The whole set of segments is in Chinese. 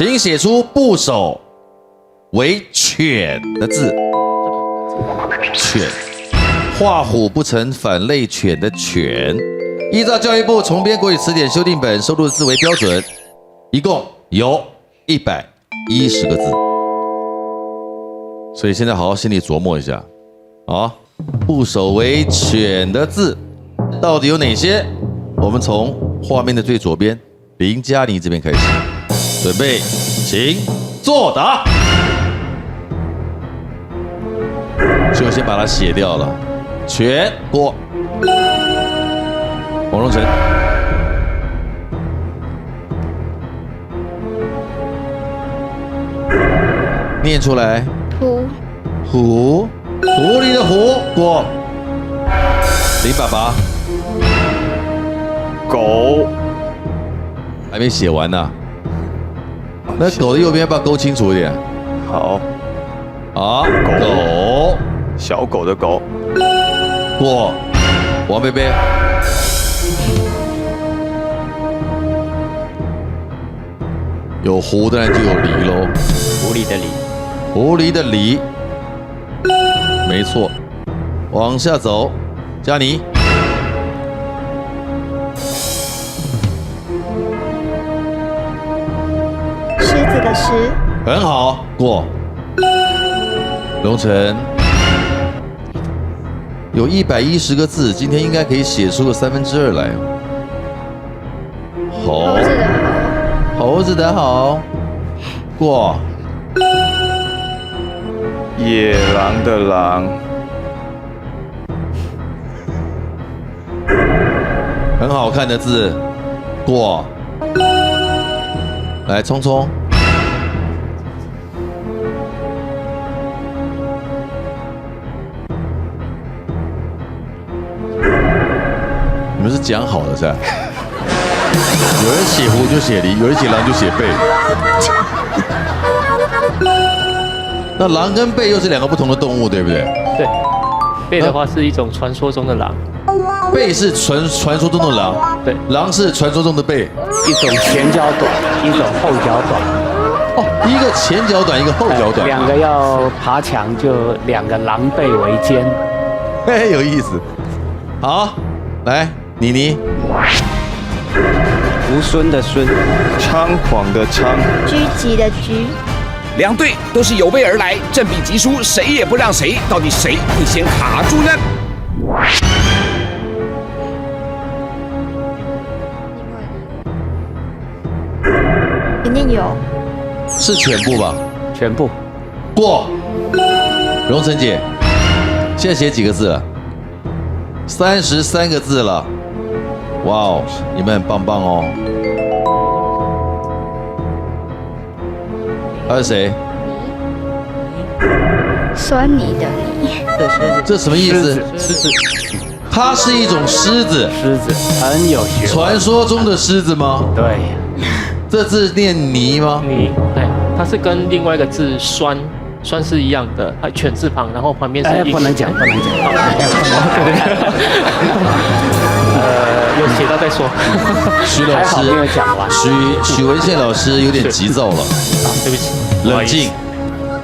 请写出部首为犬的字。犬，画虎不成反类犬的犬。依照教育部重编国语词典修订本收录的字为标准，一共有110个字。所以现在好好心里琢磨一下，啊，部首为犬的字到底有哪些？我们从画面的最左边林嘉妮这边开始，准备，请作答。所以我先把它写掉了，犬过。王荣成，念出来。狐狸的狐过。林爸爸，狗还没写完呢。那狗的右边要不要勾清楚一点？好，啊，狗，小狗的狗过。王贝贝，有狐当然就有狸喽。狐狸的狸，狐狸的狸，没错。往下走，嘉妮。狮子的狮，很好，过。龙晨，有110个字，今天应该可以写出个2/3来。猴子的猴，猴子的好，过。野狼的狼，很好看的字，过。来，聪聪。你们是讲好的是吧？有人写狐就写狸，有人写狼就写贝。那狼跟贝又是2个不同的动物，对不对？对，贝的话是一种传说中的狼，贝是传说中的狼，对，狼是传说中的贝。一种前脚短，一种后脚短。哦，一个前脚短，一个后脚短。两个要爬墙，就2个狼狈为奸。嘿，有意思。好，来，妮妮。徒孙的孙，猖狂的猖，狙击的狙，两队都是有备而来，正比级数，谁也不让谁，到底谁会先卡住呢？肯定有。是全部吧？全部过。荣晨姐，现在写几个字了？33个字了。哇哦，你们很棒棒哦。还有谁？酸你的你，这什么意思？狮子，它是一种狮子，狮子很有学问。传说中的狮子吗？对，这字念泥吗？你对，它是跟另外一个字酸是一样的，它犬字旁，然后旁边是一个。不能讲，不能讲。有写到再说。徐老还好没有师，讲完。许文宪老师有点急躁了，对不起，冷静。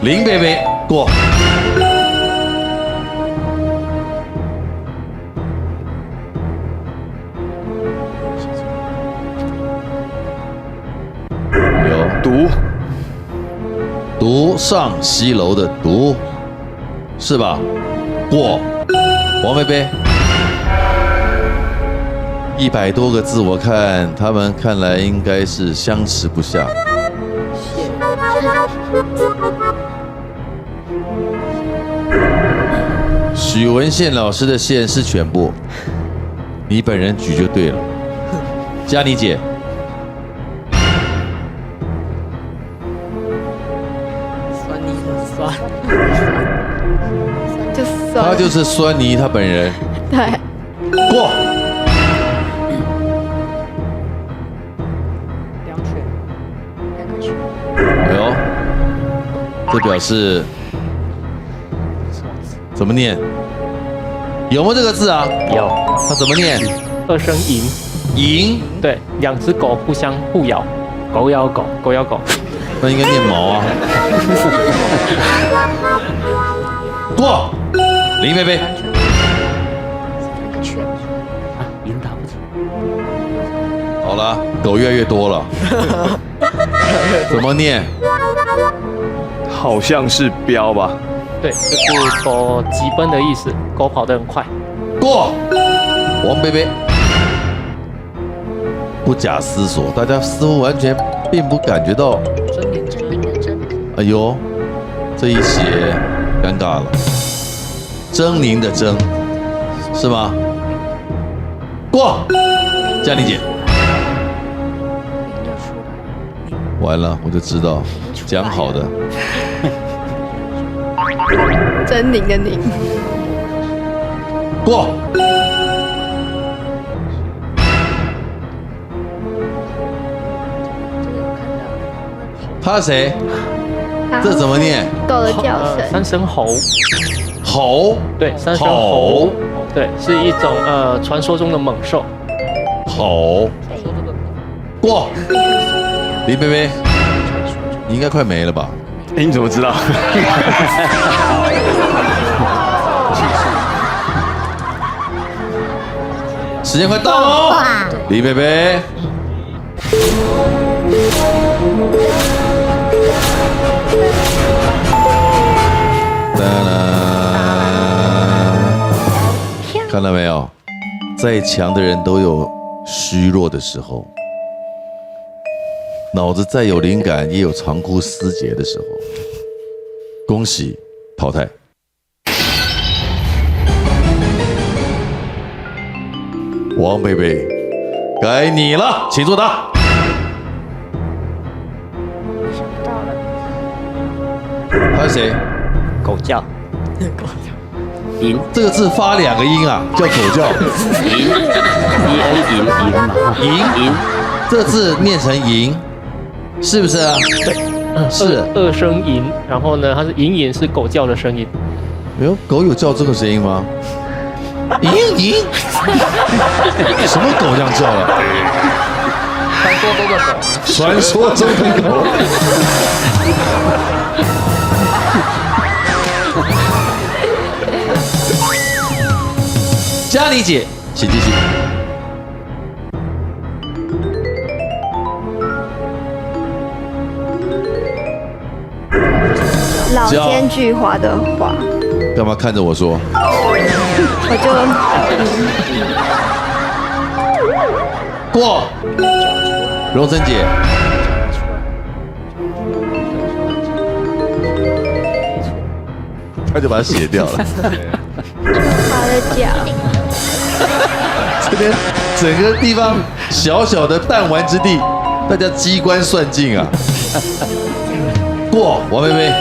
林贝贝过。有独上西楼的独，是吧？过。王贝贝。100多个字，我看他们看来应该是相持不下。许文宪老师的线是全部，你本人举就对了。嘉妮姐，酸你的酸，就酸。他就是酸泥他本人。对。过。哎呦，这表示怎么念？有没有这个字啊？有，它怎么念2声银，银。对，2只狗互咬，狗咬狗，狗咬狗。那应该念毛啊。过，林贝贝，引导不出。好了，狗越来越多了，怎么念？好像是彪吧？对，就是狗急奔的意思，狗跑得很快。过，王贝贝，不假思索，大家似乎完全并不感觉到。哎呦，这一写尴尬了。狰狞的狰，是吗？过，嘉玲姐。完了，我就知道，讲好的。狰狞的狞，过。他是谁？这怎么念？狗的叫声，三声吼，吼，对，三声吼，对，是一种传说中的猛兽。吼，过。林贝贝，你应该快没了吧？哎，你怎么知道？时间快到喽！林贝贝，看到没有？再强的人都有虚弱的时候，脑子再有灵感也有长枯思竭的时候。恭喜淘汰。王贝贝，该你了，请作答。他是谁？狗叫，银这个字发2个音啊，叫狗叫。银嘛，银，这个字念成银，是不是啊？对，是二声吟，然后呢，它是隐隐是狗叫的声音。哎呦，狗有叫这个声音吗？银银，什么狗这样叫了？传说中的狗。嘉妮姐，请继续。老奸巨猾的话，干嘛看着我说？我就过。荣珍姐，他就把它写掉了。他的脚，这边整个地方小小的弹丸之地，大家机关算尽啊。过，王妹妹。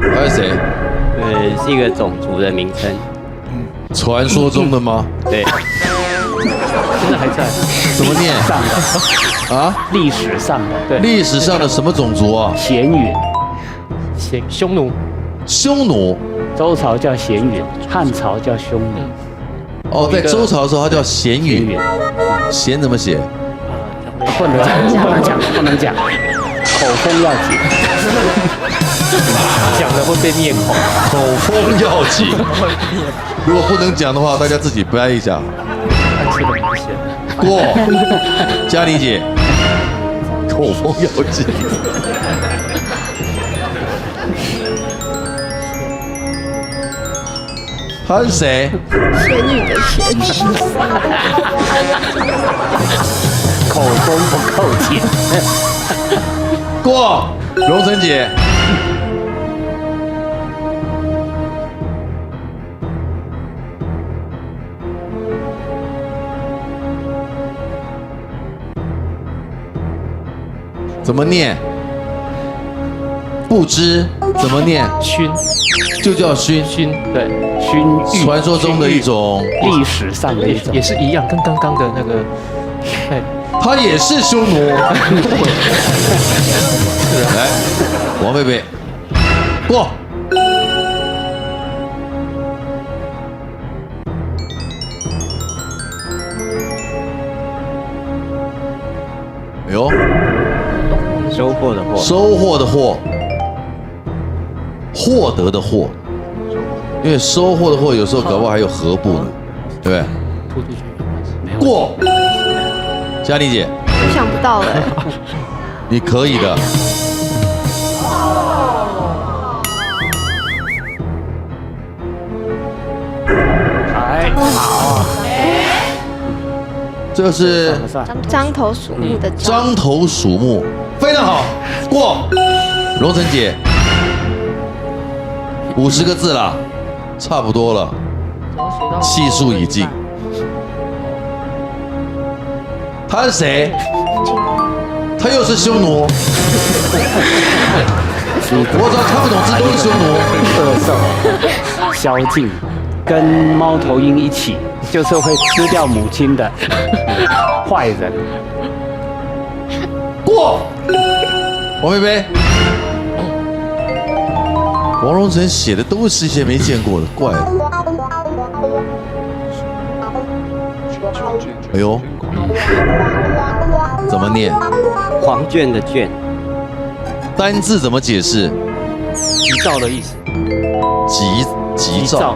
还有谁？是一个种族的名称。传说中的吗？对，现在还在。怎么念？上的啊？历史上的对，历史上的什么种族啊？咸允，匈奴，匈奴。周朝叫咸允，汉朝叫匈奴。哦，在周朝的时候，它叫咸咸允。允咸怎么写？不能讲，口风要紧。讲了会被灭口。口风要紧。如果不能讲的话，大家自己掰一下。吃的明显。过。嘉妮姐，口风要紧。他是谁？仙女的仙，口风不够紧。过。荣晨姐，怎么念？不知怎么念？熏，就叫熏。熏，对，熏玉，传说中的一种，历史上的一种也，是一样，跟刚刚的那个，哎，他也是匈奴。来，王贝贝，过。哎呦，收获的获，收获的获，获得的获，因为收获的获有时候搞不好还有合部呢，对不对？突出去没关系。过，嘉妮姐，我想不到了，你可以的。哎，好，这是算獐头鼠目的獐，獐头鼠目，非常好，过。荣晨姐，50个字了，差不多了，气数已尽。他是谁？他又是匈奴。我只要看不懂字都是匈奴。恶兽萧敬跟猫头鹰一起，就是会吃掉母亲的坏人。过。王贝贝，王荣成写的都是一些没见过的，怪了。哎呦，怎么念？黄卷的卷，单字怎么解释？急躁的意思。急躁。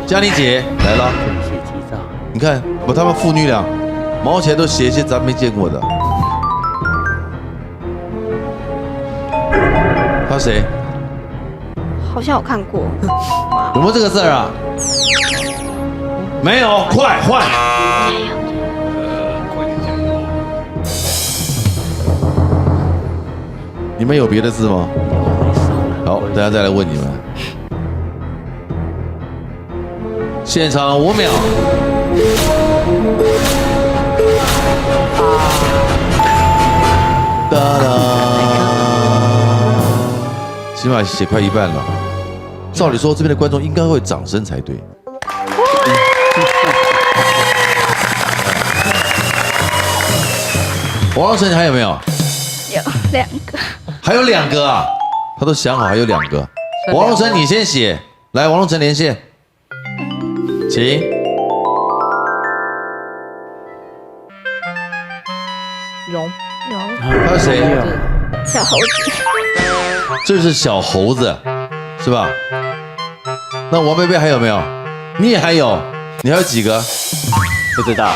嘉妮姐来了，写急躁，你看他们父女俩毛起来都写一些咱没见过的。他谁？好像有看过。有没有这个字啊？没有，快换。你们有别的字吗？好，等下再来问你们。现场5秒。哒哒。起码写快一半了。照理说，这边的观众应该会掌声才对。王荣成，你还有没有？有2个，还有2个啊，他都想好还有2个。王荣成，你先写，来，王荣成连线，请。龙他是谁？小猴子，这是小猴子，是吧？那王贝贝还有没有？你也还有，你还有几个？不知道。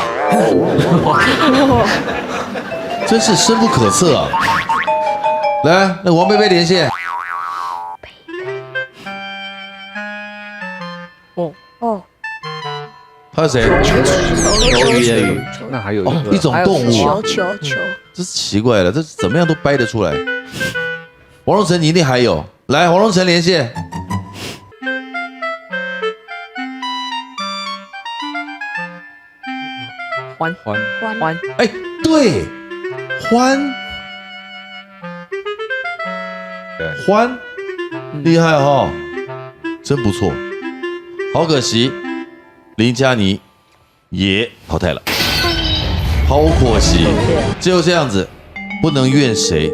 真是深不可测啊！来，那王贝贝连线。哦，他是谁？球鱼的鱼，那还有一种动物。球，这是奇怪了，这怎么样都掰得出来。王荣成，你一定还有。来，王荣成连线。欢，哎，对，欢，厉害哈，真不错。好可惜，林嘉妮也淘汰了，好可惜。就这样子，不能怨谁，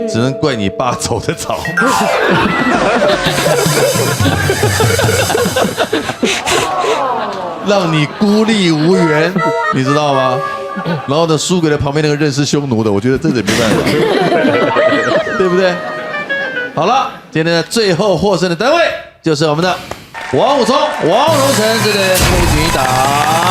只能怪你爸走得早。让你孤立无援，你知道吗？然后呢，输给了旁边那个认识匈奴的，我觉得这也没办法，对不对？好了，今天的最后获胜的单位就是我们的王武聪、王荣成这个人，佩举一打。